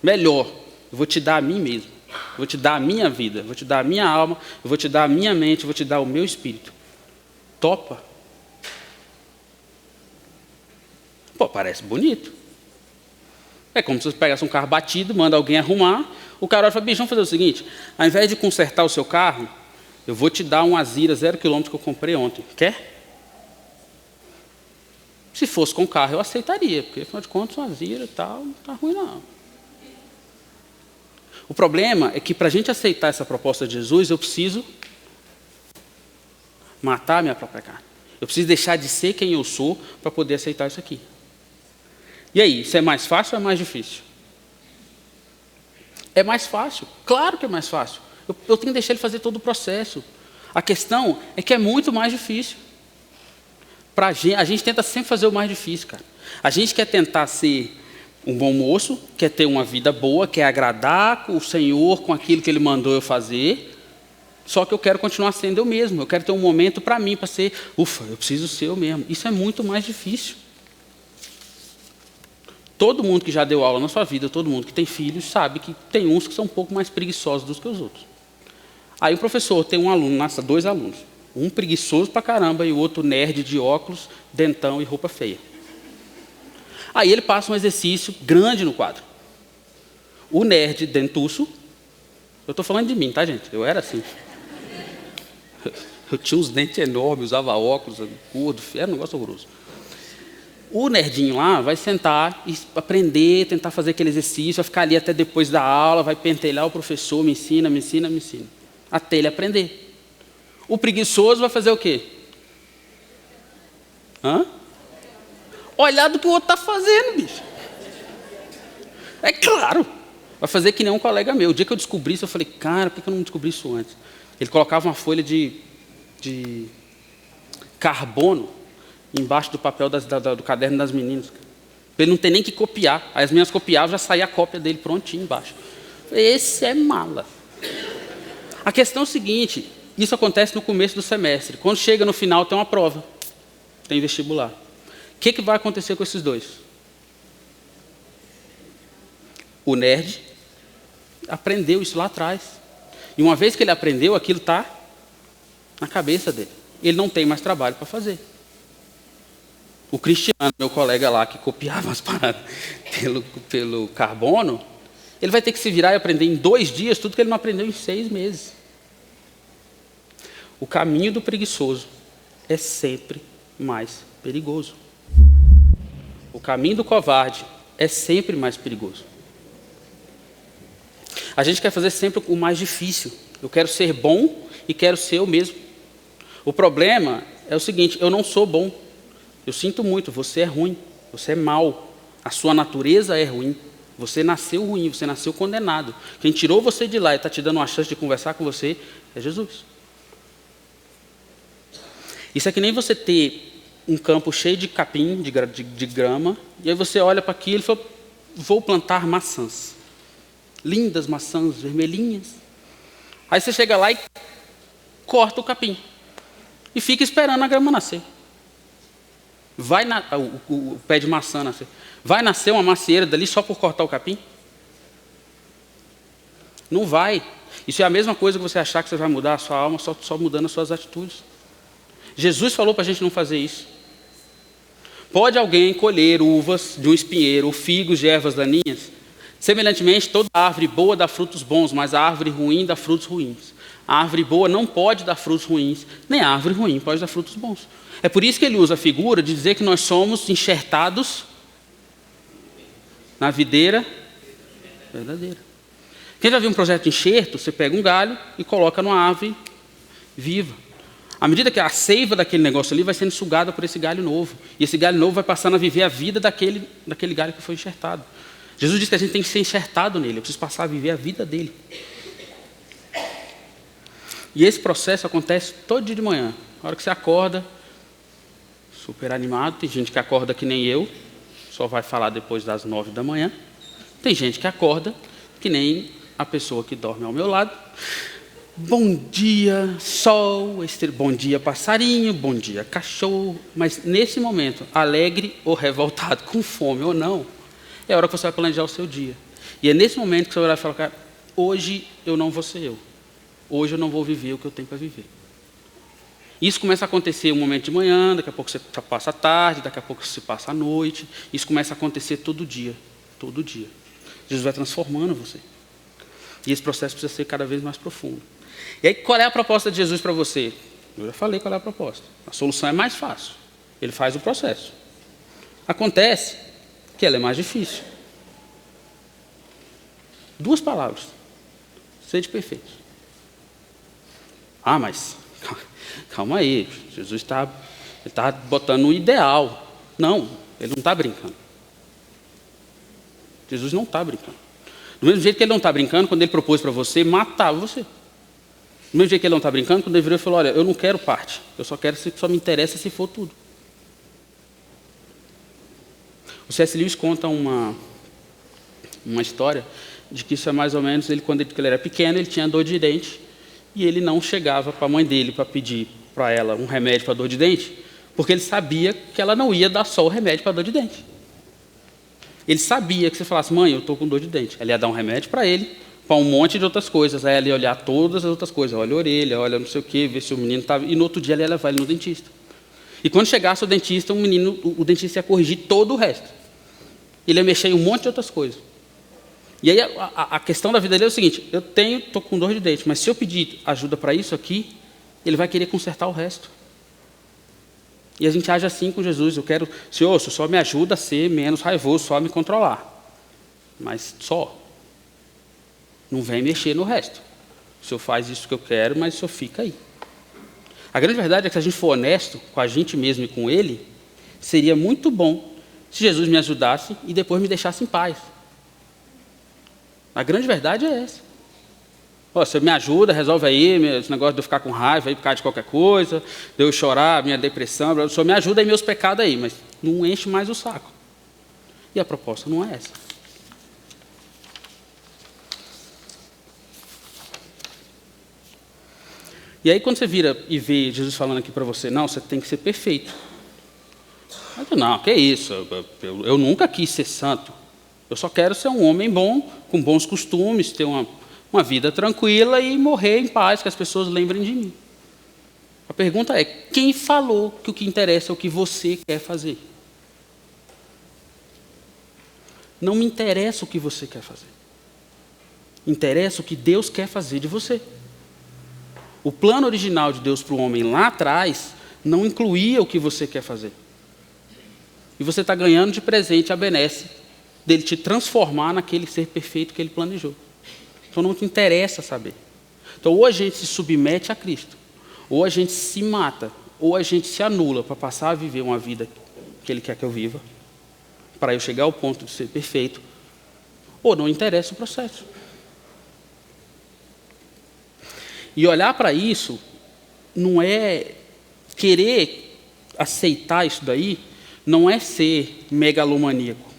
Melhor, eu vou te dar a mim mesmo. Eu vou te dar a minha vida, eu vou te dar a minha alma, eu vou te dar a minha mente, eu vou te dar o meu espírito. Topa? Pô, parece bonito. É como se você pegasse um carro batido, manda alguém arrumar, o cara fala: bicho, vamos fazer o seguinte, ao invés de consertar o seu carro, eu vou te dar um Azira 0 km que eu comprei ontem. Quer? Se fosse com carro, eu aceitaria, porque afinal de contas, um Azira e tal, não está ruim não. O problema é que para a gente aceitar essa proposta de Jesus, eu preciso matar a minha própria carne. Eu preciso deixar de ser quem eu sou para poder aceitar isso aqui. E aí, isso é mais fácil ou é mais difícil? É mais fácil. Claro que é mais fácil. Eu tenho que deixar ele fazer todo o processo. A questão é que é muito mais difícil. A gente tenta sempre fazer o mais difícil, cara. A gente quer tentar ser um bom moço, quer ter uma vida boa, quer agradar o Senhor com aquilo que Ele mandou eu fazer, só que eu quero continuar sendo eu mesmo, eu quero ter um momento para mim, para ser, eu preciso ser eu mesmo. Isso é muito mais difícil. Todo mundo que já deu aula na sua vida, todo mundo que tem filhos, sabe que tem uns que são um pouco mais preguiçosos do que os outros. Aí o professor tem um aluno, dois alunos, um preguiçoso pra caramba e o outro nerd de óculos, dentão e roupa feia. Aí ele passa um exercício grande no quadro. O nerd dentuço, eu estou falando de mim, tá, gente? Eu era assim. Eu tinha uns dentes enormes, usava óculos, gordo, era um negócio horroroso. O nerdinho lá vai sentar e aprender, tentar fazer aquele exercício, vai ficar ali até depois da aula, vai pentelhar o professor, me ensina, até ele aprender. O preguiçoso vai fazer o quê? Olhar do que o outro está fazendo, bicho. É claro. Vai fazer que nem um colega meu. O dia que eu descobri isso, eu falei: cara, por que eu não descobri isso antes? Ele colocava uma folha de carbono embaixo do papel do caderno das meninas. Para ele não ter nem que copiar. Aí as meninas copiavam, já saía a cópia dele prontinho embaixo. Eu falei: esse é mala. A questão é o seguinte: isso acontece no começo do semestre. Quando chega no final, tem uma prova. Tem vestibular. O que vai acontecer com esses dois? O nerd aprendeu isso lá atrás. E uma vez que ele aprendeu, aquilo está na cabeça dele. Ele não tem mais trabalho para fazer. O Cristiano, meu colega lá, que copiava as paradas pelo carbono, ele vai ter que se virar e aprender em 2 dias tudo que ele não aprendeu em 6 meses. O caminho do preguiçoso é sempre mais perigoso. O caminho do covarde é sempre mais perigoso. A gente quer fazer sempre o mais difícil. Eu quero ser bom e quero ser eu mesmo. O problema é o seguinte: eu não sou bom. Eu sinto muito, você é ruim, você é mau. A sua natureza é ruim. Você nasceu ruim, você nasceu condenado. Quem tirou você de lá e está te dando uma chance de conversar com você é Jesus. Isso é que nem você ter um campo cheio de capim, de grama, e aí você olha para aquilo e fala, vou plantar maçãs. Lindas maçãs, vermelhinhas. Aí você chega lá e corta o capim. E fica esperando a grama nascer. O pé de maçã nascer. Vai nascer uma macieira dali só por cortar o capim? Não vai. Isso é a mesma coisa que você achar que você vai mudar a sua alma só mudando as suas atitudes. Jesus falou para a gente não fazer isso. Pode alguém colher uvas de um espinheiro ou figos de ervas daninhas? Semelhantemente, toda árvore boa dá frutos bons, mas a árvore ruim dá frutos ruins. A árvore boa não pode dar frutos ruins, nem a árvore ruim pode dar frutos bons. É por isso que ele usa a figura de dizer que nós somos enxertados na videira verdadeira. Quem já viu um projeto de enxerto, você pega um galho e coloca numa árvore viva. À medida que a seiva daquele negócio ali vai sendo sugada por esse galho novo. E esse galho novo vai passando a viver a vida daquele galho que foi enxertado. Jesus diz que a gente tem que ser enxertado nele. Eu preciso passar a viver a vida dele. E esse processo acontece todo dia de manhã. Na hora que você acorda, super animado. Tem gente que acorda que nem eu, só vai falar depois das 9 da manhã. Tem gente que acorda que nem a pessoa que dorme ao meu lado. Bom dia, sol, bom dia, passarinho, bom dia, cachorro. Mas nesse momento, alegre ou revoltado, com fome ou não, é a hora que você vai planejar o seu dia. E é nesse momento que você vai falar, cara, hoje eu não vou ser eu. Hoje eu não vou viver o que eu tenho para viver. Isso começa a acontecer um momento de manhã, daqui a pouco você passa a tarde, daqui a pouco você passa a noite. Isso começa a acontecer todo dia, todo dia. Jesus vai transformando você. E esse processo precisa ser cada vez mais profundo. E aí, qual é a proposta de Jesus para você? Eu já falei qual é a proposta. A solução é mais fácil. Ele faz o processo. Acontece que ela é mais difícil. 2 palavras. Sede perfeito. Ah, mas calma aí. Jesus está botando o ideal. Não, ele não está brincando. Jesus não está brincando. Do mesmo jeito que ele não está brincando, quando ele propôs para você matar você. Do mesmo jeito que ele não está brincando, quando ele virou e falou, olha, eu não quero parte, eu só me interessa se for tudo. O C.S. Lewis conta uma história de que isso é mais ou menos, quando ele era pequeno, ele tinha dor de dente, e ele não chegava para a mãe dele para pedir para ela um remédio para dor de dente, porque ele sabia que ela não ia dar só o remédio para dor de dente. Ele sabia que se falasse, mãe, eu estou com dor de dente, ela ia dar um remédio para ele, para um monte de outras coisas. Aí ela ia olhar todas as outras coisas, olha a orelha, olha não sei o quê, ver se o menino estava... E no outro dia ela ia levar ele no dentista. E quando chegasse o dentista, o dentista ia corrigir todo o resto. Ele ia mexer em um monte de outras coisas. E aí a questão da vida dele é o seguinte, eu estou com dor de dente, mas se eu pedir ajuda para isso aqui, ele vai querer consertar o resto. E a gente age assim com Jesus. Eu quero, Senhor, só me ajuda a ser menos raivoso, só a me controlar. Mas só. Não vem mexer no resto. O Senhor faz isso que eu quero, mas o Senhor fica aí. A grande verdade é que se a gente for honesto com a gente mesmo e com Ele, seria muito bom se Jesus me ajudasse e depois me deixasse em paz. A grande verdade é essa. Você me ajuda, resolve aí esse negócio de eu ficar com raiva aí por causa de qualquer coisa, de eu chorar, minha depressão, o Senhor me ajuda aí meus pecados aí, mas não enche mais o saco. E a proposta não é essa. E aí quando você vira e vê Jesus falando aqui para você, não, você tem que ser perfeito. Mas, não, que isso, eu nunca quis ser santo. Eu só quero ser um homem bom, com bons costumes, ter uma vida tranquila e morrer em paz, que as pessoas lembrem de mim. A pergunta é, quem falou que o que interessa é o que você quer fazer? Não me interessa o que você quer fazer. Interessa o que Deus quer fazer de você. O plano original de Deus para o homem lá atrás não incluía o que você quer fazer. E você está ganhando de presente a benesse dele te transformar naquele ser perfeito que ele planejou. Então não te interessa saber. Então ou a gente se submete a Cristo, ou a gente se mata, ou a gente se anula para passar a viver uma vida que Ele quer que eu viva, para eu chegar ao ponto de ser perfeito, ou não interessa o processo. E olhar para isso não é querer aceitar isso daí não é ser megalomaníaco.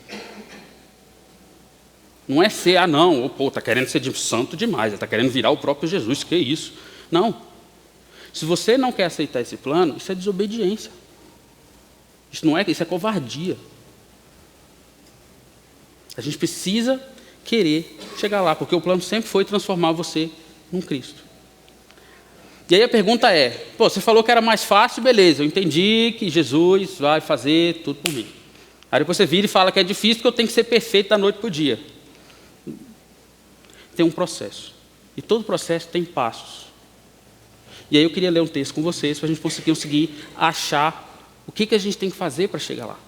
Não é ser, está querendo ser santo demais, está querendo virar o próprio Jesus, que é isso? Não. Se você não quer aceitar esse plano, isso é desobediência. Isso é covardia. A gente precisa querer chegar lá, porque o plano sempre foi transformar você num Cristo. E aí a pergunta é, você falou que era mais fácil, beleza, eu entendi que Jesus vai fazer tudo por mim. Aí depois você vira e fala que é difícil porque eu tenho que ser perfeito da noite para o dia. Tem um processo. E todo processo tem passos. E aí eu queria ler um texto com vocês para a gente conseguir achar o que a gente tem que fazer para chegar lá.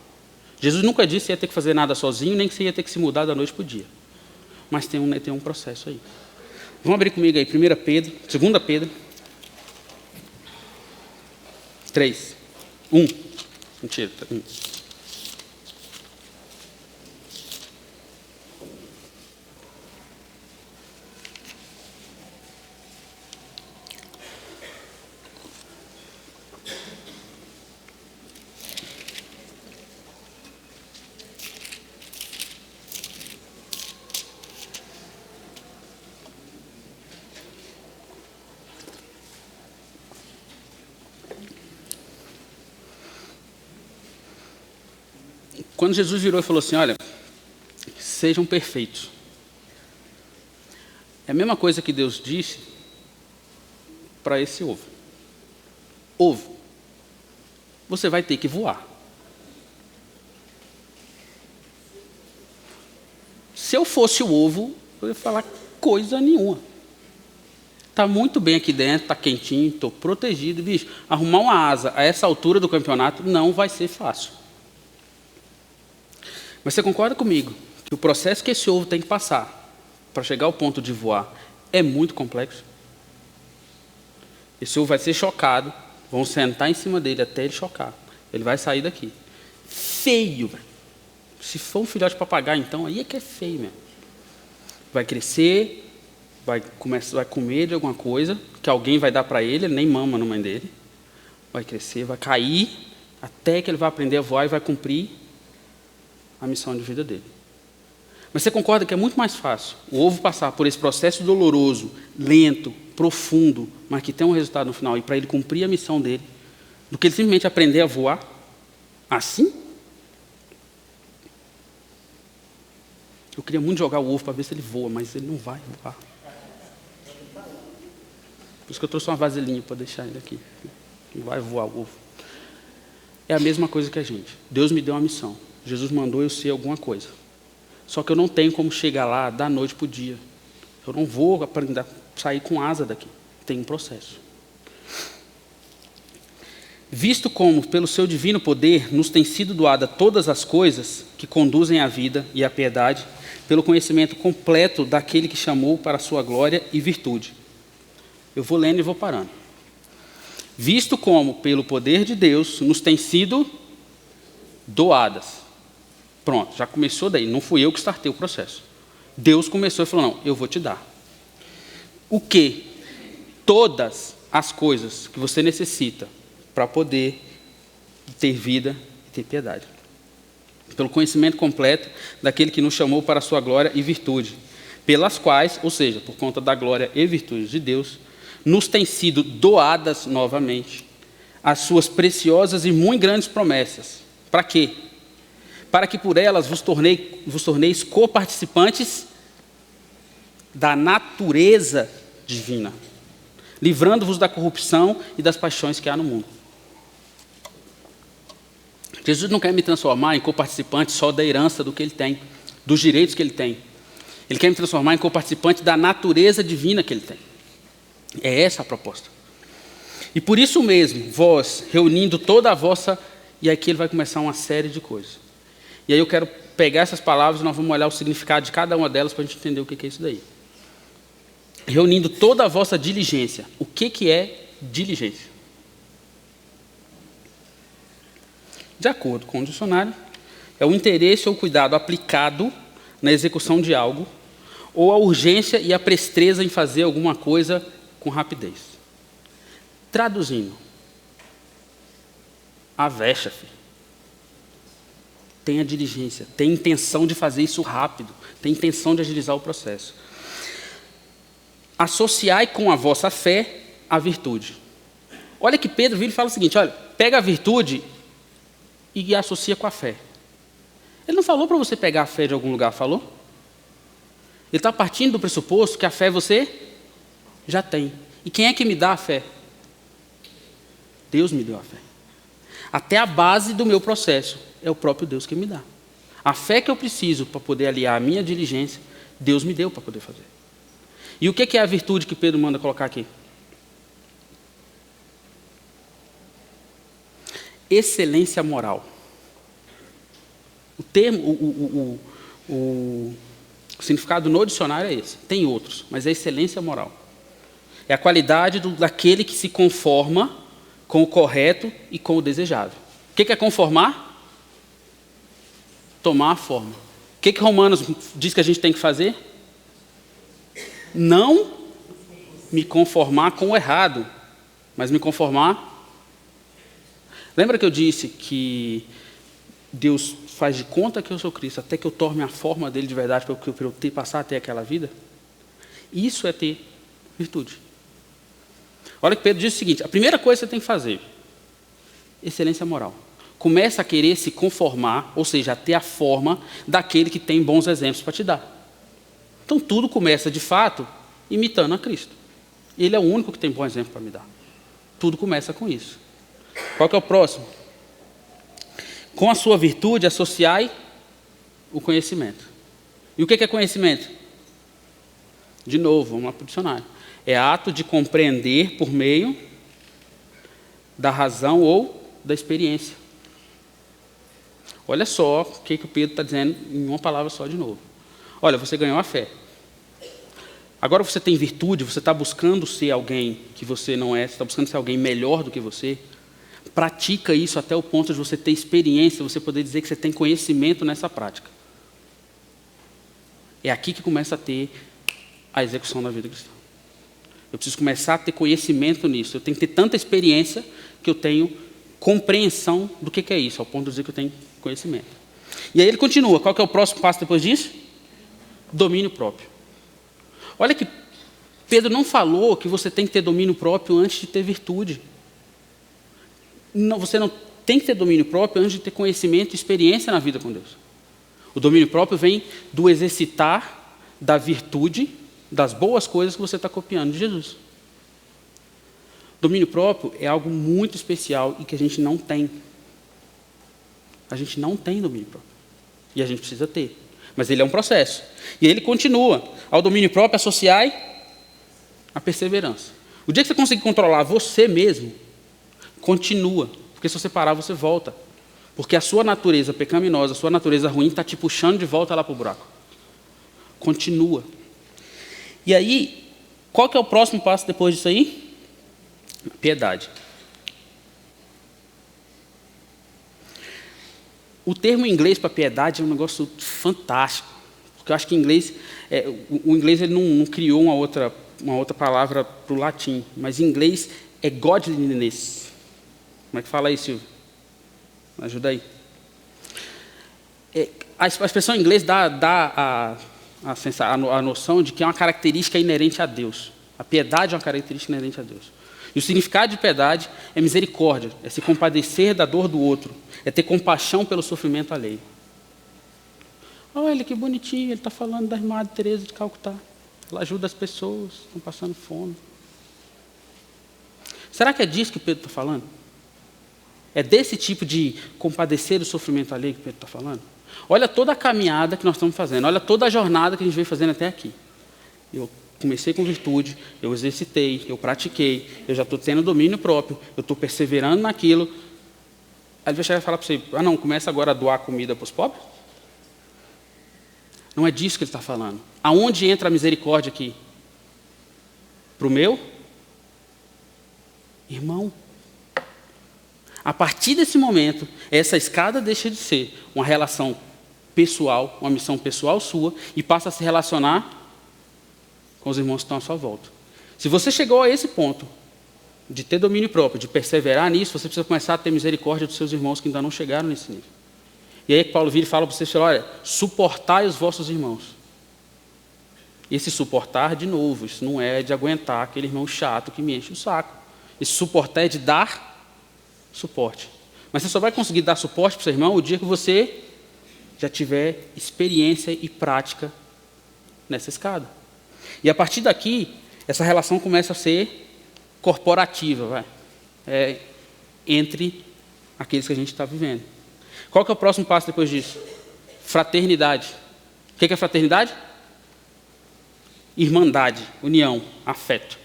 Jesus nunca disse que ia ter que fazer nada sozinho, nem que você ia ter que se mudar da noite para o dia. Mas tem um processo aí. Vamos abrir comigo aí, 2 Pedro. 3. 1. Mentira. 1. Quando Jesus virou e falou assim, olha, sejam perfeitos. É a mesma coisa que Deus disse para esse ovo. Ovo, você vai ter que voar. Se eu fosse o ovo, eu ia falar coisa nenhuma. Está muito bem aqui dentro, está quentinho, estou protegido. Bicho, arrumar uma asa a essa altura do campeonato não vai ser fácil. Mas você concorda comigo que o processo que esse ovo tem que passar para chegar ao ponto de voar é muito complexo? Esse ovo vai ser chocado, vão sentar em cima dele até ele chocar. Ele vai sair daqui. Feio, velho. Se for um filhote de papagaio, então, aí é que é feio mesmo. Vai crescer, vai comer de alguma coisa, que alguém vai dar para ele nem mama na mãe dele. Vai crescer, vai cair, até que ele vai aprender a voar e vai cumprir a missão de vida dele. Mas você concorda que é muito mais fácil o ovo passar por esse processo doloroso, lento, profundo, mas que tem um resultado no final, e para ele cumprir a missão dele, do que ele simplesmente aprender a voar assim? Eu queria muito jogar o ovo para ver se ele voa, mas ele não vai voar. Por isso que eu trouxe uma vasilhinha para deixar ele aqui. Não vai voar o ovo. É a mesma coisa que a gente. Deus me deu uma missão. Jesus mandou eu ser alguma coisa. Só que eu não tenho como chegar lá da noite para o dia. Eu não vou aprender a sair com asa daqui. Tem um processo. Visto como, pelo seu divino poder, nos tem sido doada todas as coisas que conduzem à vida e à piedade, pelo conhecimento completo daquele que chamou para a sua glória e virtude. Eu vou lendo e vou parando. Visto como, pelo poder de Deus, nos tem sido doadas. Pronto, já começou daí. Não fui eu que startei o processo. Deus começou e falou, não, eu vou te dar. O quê? Todas as coisas que você necessita para poder ter vida e ter piedade. Pelo conhecimento completo daquele que nos chamou para a sua glória e virtude, pelas quais, ou seja, por conta da glória e virtude de Deus, nos têm sido doadas novamente as suas preciosas e muito grandes promessas. Para quê? Para que por elas vos torneis coparticipantes da natureza divina, livrando-vos da corrupção e das paixões que há no mundo. Jesus não quer me transformar em coparticipante só da herança do que ele tem, dos direitos que ele tem. Ele quer me transformar em coparticipante da natureza divina que ele tem. É essa a proposta. E por isso mesmo, vós, reunindo toda a vossa... E aqui ele vai começar uma série de coisas. E aí eu quero pegar essas palavras e nós vamos olhar o significado de cada uma delas para a gente entender o que é isso daí. Reunindo toda a vossa diligência. O que é diligência? De acordo com o dicionário, é o interesse ou cuidado aplicado na execução de algo, ou a urgência e a presteza em fazer alguma coisa com rapidez. Traduzindo, Avexa, filho. Tenha diligência, tenha intenção de fazer isso rápido, tenha intenção de agilizar o processo. Associai com a vossa fé a virtude. Olha que Pedro vira e fala o seguinte, olha, pega a virtude e associa com a fé. Ele não falou para você pegar a fé de algum lugar, falou? Ele está partindo do pressuposto que a fé você já tem. E quem é que me dá a fé? Deus me deu a fé. Até a base do meu processo é o próprio Deus que me dá. A fé que eu preciso para poder aliar a minha diligência, Deus me deu para poder fazer. E o que é a virtude que Pedro manda colocar aqui? Excelência moral. O termo, o significado no dicionário é esse. Tem outros, mas é excelência moral. É a qualidade daquele que se conforma com o correto e com o desejável. O que é conformar? Tomar a forma. O que Romanos diz que a gente tem que fazer? Não me conformar com o errado, mas me conformar. Lembra que eu disse que Deus faz de conta que eu sou Cristo, até que eu torne a forma dele de verdade, para eu passar a ter aquela vida? Isso é ter virtude. Olha que Pedro diz o seguinte, a primeira coisa que você tem que fazer, excelência moral. Começa a querer se conformar, ou seja, a ter a forma daquele que tem bons exemplos para te dar. Então tudo começa, de fato, imitando a Cristo. Ele é o único que tem bom exemplo para me dar. Tudo começa com isso. Qual que é o próximo? Com a sua virtude, associai o conhecimento. E o que é conhecimento? De novo, vamos lá para o dicionário. É ato de compreender por meio da razão ou da experiência. Olha só o que o Pedro está dizendo em uma palavra só de novo. Olha, você ganhou a fé. Agora você tem virtude, você está buscando ser alguém que você não é, você está buscando ser alguém melhor do que você. Pratica isso até o ponto de você ter experiência, você poder dizer que você tem conhecimento nessa prática. É aqui que começa a ter a execução da vida cristã. Eu preciso começar a ter conhecimento nisso. Eu tenho que ter tanta experiência que eu tenho compreensão do que é isso, ao ponto de dizer que eu tenho conhecimento. E aí ele continua. Qual que é o próximo passo depois disso? Domínio próprio. Olha que Pedro não falou que você tem que ter domínio próprio antes de ter virtude. Não, você não tem que ter domínio próprio antes de ter conhecimento e experiência na vida com Deus. O domínio próprio vem do exercitar da virtude, das boas coisas que você está copiando de Jesus. Domínio próprio é algo muito especial e que a gente não tem. A gente não tem domínio próprio. E a gente precisa ter. Mas ele é um processo. E ele continua. Ao domínio próprio, associai a perseverança. O dia que você conseguir controlar você mesmo, continua. Porque se você parar, você volta. Porque a sua natureza pecaminosa, a sua natureza ruim, está te puxando de volta lá para o buraco. Continua. E aí, qual que é o próximo passo depois disso aí? Piedade. O termo em inglês para piedade é um negócio fantástico. Porque eu acho que em inglês, o inglês ele não criou uma outra palavra para o latim. Mas em inglês é godliness. Como é que fala aí, Silvio? Me ajuda aí. A expressão em inglês dá a noção de que é uma característica inerente a Deus. A piedade é uma característica inerente a Deus. E o significado de piedade é misericórdia, é se compadecer da dor do outro, é ter compaixão pelo sofrimento alheio. Olha que bonitinho, ele está falando da irmã Teresa de Calcutá. Ela ajuda as pessoas que estão passando fome. Será que é disso que Pedro está falando? É desse tipo de compadecer o sofrimento alheio que Pedro está falando? Olha toda a caminhada que nós estamos fazendo, olha toda a jornada que a gente veio fazendo até aqui. Eu comecei com virtude, eu exercitei, eu pratiquei, eu já estou tendo domínio próprio, eu estou perseverando naquilo. Aí ele vai chegar e falar para você, não, começa agora a doar comida para os pobres? Não é disso que ele está falando. Aonde entra a misericórdia aqui? Para o meu irmão. A partir desse momento, essa escada deixa de ser uma relação pessoal, uma missão pessoal sua, e passa a se relacionar com os irmãos que estão à sua volta. Se você chegou a esse ponto, de ter domínio próprio, de perseverar nisso, você precisa começar a ter misericórdia dos seus irmãos que ainda não chegaram nesse nível. E aí Paulo vira e fala para vocês, olha, suportai os vossos irmãos. Esse suportar, de novo, isso não é de aguentar aquele irmão chato que me enche o saco. Esse suportar é de dar suporte. Mas você só vai conseguir dar suporte para o seu irmão o dia que você já tiver experiência e prática nessa escada. E a partir daqui, essa relação começa a ser corporativa, entre aqueles que a gente está vivendo. Qual que é o próximo passo depois disso? Fraternidade. O que é fraternidade? Irmandade, união, afeto.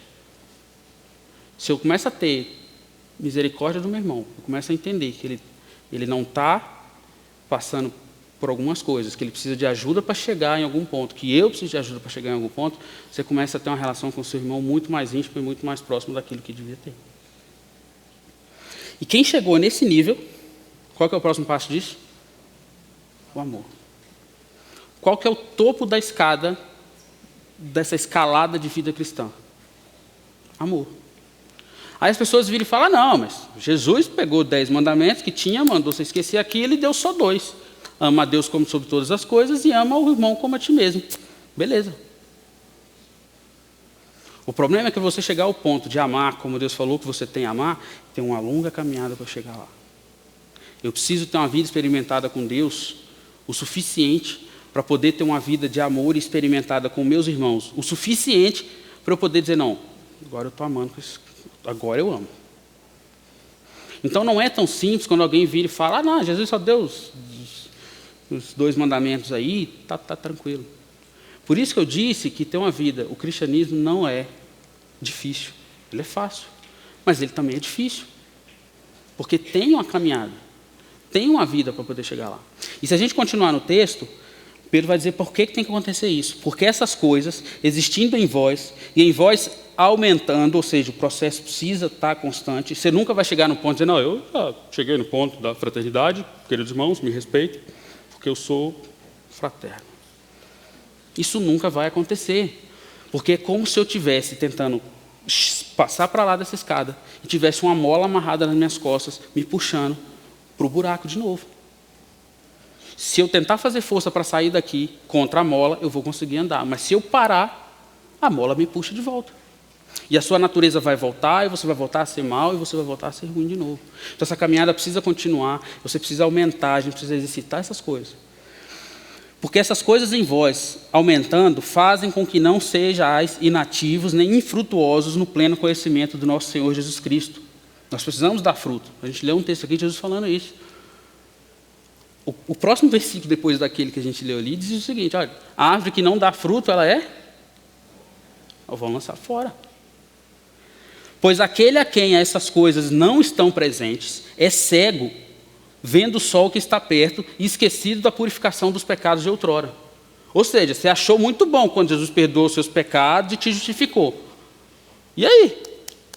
Se eu começo a ter misericórdia do meu irmão, eu começo a entender que ele não está passando por algumas coisas, que ele precisa de ajuda para chegar em algum ponto, que eu preciso de ajuda para chegar em algum ponto, você começa a ter uma relação com o seu irmão muito mais íntima e muito mais próximo daquilo que devia ter. E quem chegou nesse nível, qual que é o próximo passo disso? O amor. Qual que é o topo da escada, dessa escalada de vida cristã? Amor. Aí as pessoas viram e falam, não, mas Jesus pegou 10 mandamentos que tinha, mandou você esquecer aquilo e deu só 2. Ama a Deus como sobre todas as coisas e ama o irmão como a ti mesmo. Beleza. O problema é que você chegar ao ponto de amar, como Deus falou que você tem a amar, tem uma longa caminhada para chegar lá. Eu preciso ter uma vida experimentada com Deus o suficiente para poder ter uma vida de amor experimentada com meus irmãos, o suficiente para eu poder dizer, não, agora eu estou amando, agora eu amo. Então não é tão simples quando alguém vira e fala, não, Jesus só deu os 2 mandamentos aí, tá tranquilo. Por isso que eu disse que ter uma vida, o cristianismo não é difícil, ele é fácil, mas ele também é difícil, porque tem uma caminhada, tem uma vida para poder chegar lá. E se a gente continuar no texto, Pedro vai dizer por que tem que acontecer isso. Porque essas coisas, existindo em vós, e em vós aumentando, ou seja, o processo precisa estar constante. Você nunca vai chegar no ponto de dizer, não, eu já cheguei no ponto da fraternidade, queridos irmãos, me respeitem, porque eu sou fraterno. Isso nunca vai acontecer. Porque é como se eu estivesse tentando passar para lá dessa escada e tivesse uma mola amarrada nas minhas costas, me puxando para o buraco de novo. Se eu tentar fazer força para sair daqui contra a mola, eu vou conseguir andar. Mas se eu parar, a mola me puxa de volta. E a sua natureza vai voltar, e você vai voltar a ser mal, e você vai voltar a ser ruim de novo. Então essa caminhada precisa continuar, você precisa aumentar, a gente precisa exercitar essas coisas. Porque essas coisas em vós, aumentando, fazem com que não sejais inativos nem infrutuosos no pleno conhecimento do nosso Senhor Jesus Cristo. Nós precisamos dar fruto. A gente leu um texto aqui de Jesus falando isso. O próximo versículo, depois daquele que a gente leu ali, diz o seguinte, olha, a árvore que não dá fruto, ela é? Vão lançar fora. Pois aquele a quem essas coisas não estão presentes, é cego, vendo o sol que está perto e esquecido da purificação dos pecados de outrora. Ou seja, você achou muito bom quando Jesus perdoou os seus pecados e te justificou. E aí?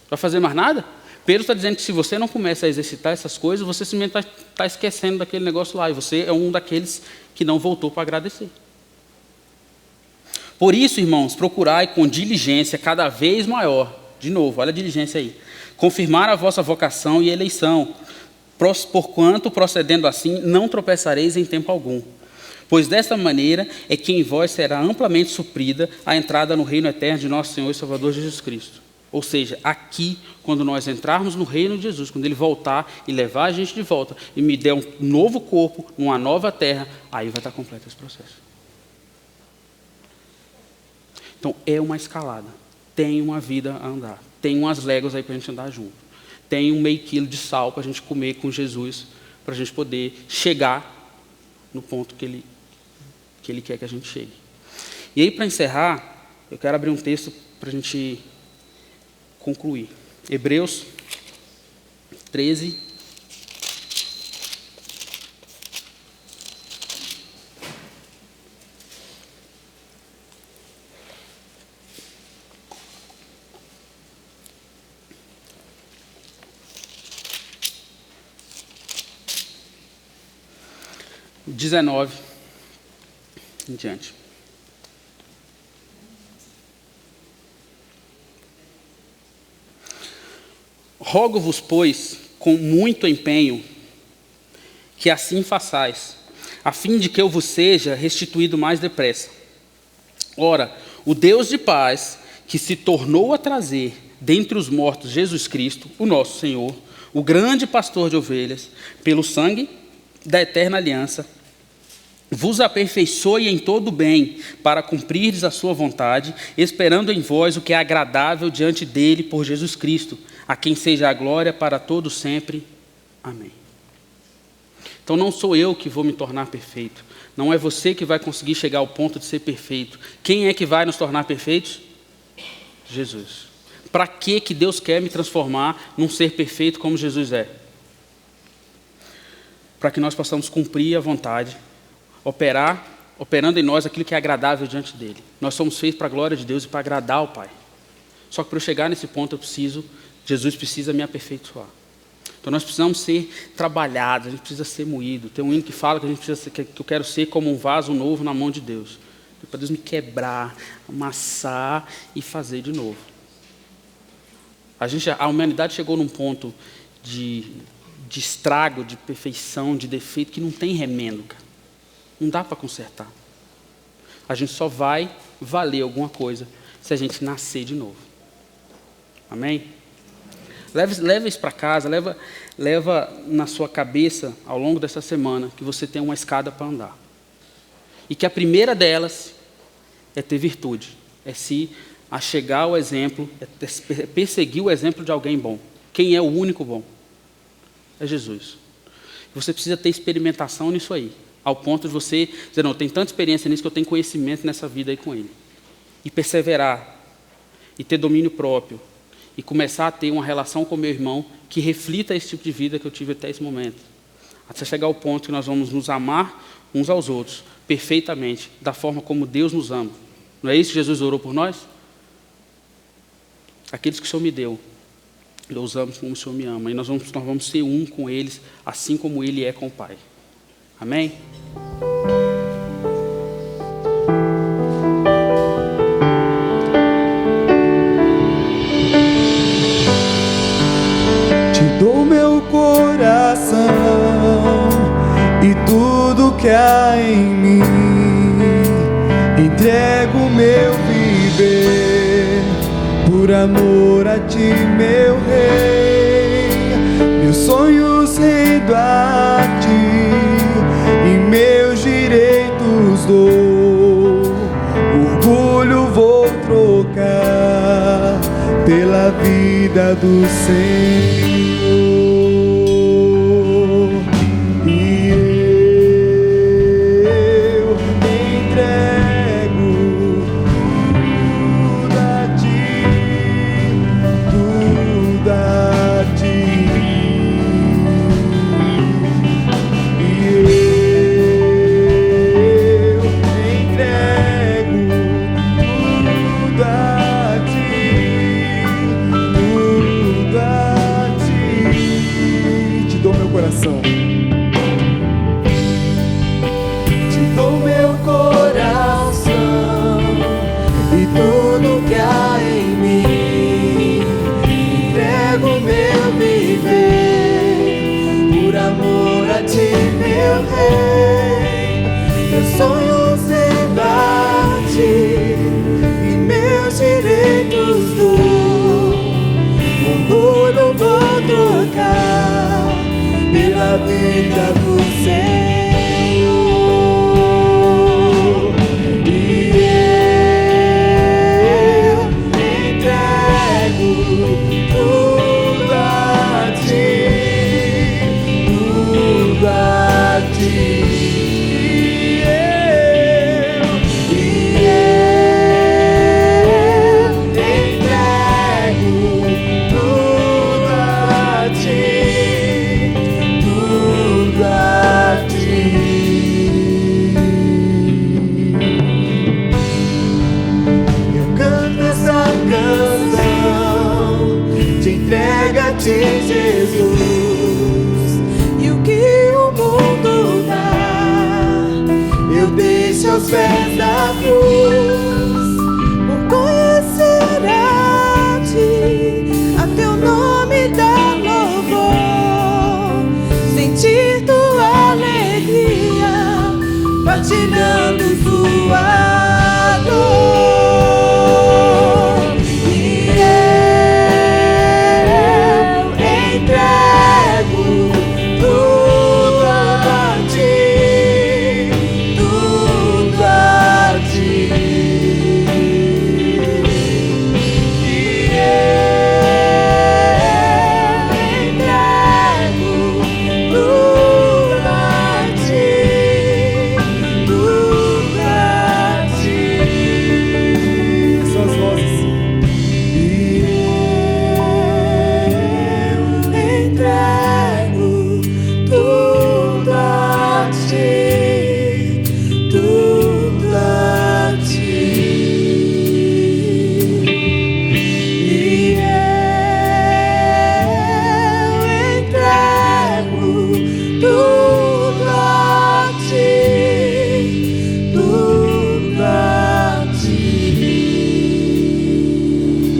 Vai fazer mais nada? Pedro está dizendo que se você não começa a exercitar essas coisas, você simplesmente está esquecendo daquele negócio lá. E você é um daqueles que não voltou para agradecer. Por isso, irmãos, procurai com diligência cada vez maior. De novo, olha a diligência aí. Confirmar a vossa vocação e eleição. Porquanto, procedendo assim, não tropeçareis em tempo algum. Pois desta maneira é que em vós será amplamente suprida a entrada no reino eterno de nosso Senhor e Salvador Jesus Cristo. Ou seja, aqui, quando nós entrarmos no reino de Jesus, quando Ele voltar e levar a gente de volta e me der um novo corpo, uma nova terra, aí vai estar completo esse processo. Então, é uma escalada. Tem uma vida a andar. Tem umas léguas aí para a gente andar junto. Tem um meio quilo de sal para a gente comer com Jesus, para a gente poder chegar no ponto que Ele quer que a gente chegue. E aí, para encerrar, eu quero abrir um texto para a gente concluir. Hebreus 13. (19) em diante. Rogo-vos, pois, com muito empenho, que assim façais, a fim de que eu vos seja restituído mais depressa. Ora, o Deus de paz, que se tornou a trazer dentre os mortos Jesus Cristo, o nosso Senhor, o grande pastor de ovelhas, pelo sangue da eterna aliança, vos aperfeiçoe em todo o bem, para cumprirdes a sua vontade, esperando em vós o que é agradável diante dele por Jesus Cristo, a quem seja a glória para todos sempre. Amém. Então não sou eu que vou me tornar perfeito. Não é você que vai conseguir chegar ao ponto de ser perfeito. Quem é que vai nos tornar perfeitos? Jesus. Para que Deus quer me transformar num ser perfeito como Jesus é? Para que nós possamos cumprir a vontade, operando em nós aquilo que é agradável diante dele. Nós somos feitos para a glória de Deus e para agradar ao Pai. Só que para eu chegar nesse ponto Jesus precisa me aperfeiçoar. Então nós precisamos ser trabalhados, a gente precisa ser moído. Tem um hino que fala que a gente precisa ser, que eu quero ser como um vaso novo na mão de Deus. Para Deus me quebrar, amassar e fazer de novo. A humanidade chegou num ponto de estrago, de perfeição, de defeito, que não tem remendo, cara. Não dá para consertar. A gente só vai valer alguma coisa se a gente nascer de novo. Amém? Leva isso para casa, leva na sua cabeça, ao longo dessa semana, que você tem uma escada para andar. E que a primeira delas é ter virtude, é se achegar ao exemplo, é perseguir o exemplo de alguém bom. Quem é o único bom? É Jesus. Você precisa ter experimentação nisso aí, ao ponto de você dizer, não, eu tenho tanta experiência nisso que eu tenho conhecimento nessa vida aí com ele. E perseverar, e ter domínio próprio, e começar a ter uma relação com meu irmão que reflita esse tipo de vida que eu tive até esse momento. Até chegar ao ponto que nós vamos nos amar uns aos outros, perfeitamente, da forma como Deus nos ama. Não é isso que Jesus orou por nós? Aqueles que o Senhor me deu, eu os amo como o Senhor me ama. E nós vamos ser um com eles, assim como Ele é com o Pai. Amém? Dou meu coração e tudo que há em mim, entrego meu viver por amor a ti, meu rei. Meus sonhos rendo a ti e meus direitos dou, orgulho vou trocar pela vida do Senhor. Pela vida do Senhor, e eu entrego tudo a ti, tudo a ti. Jesus, e o que o mundo dá, eu deixo aos pés da cruz, por conhecer a ti, a teu nome dá. imaginando sua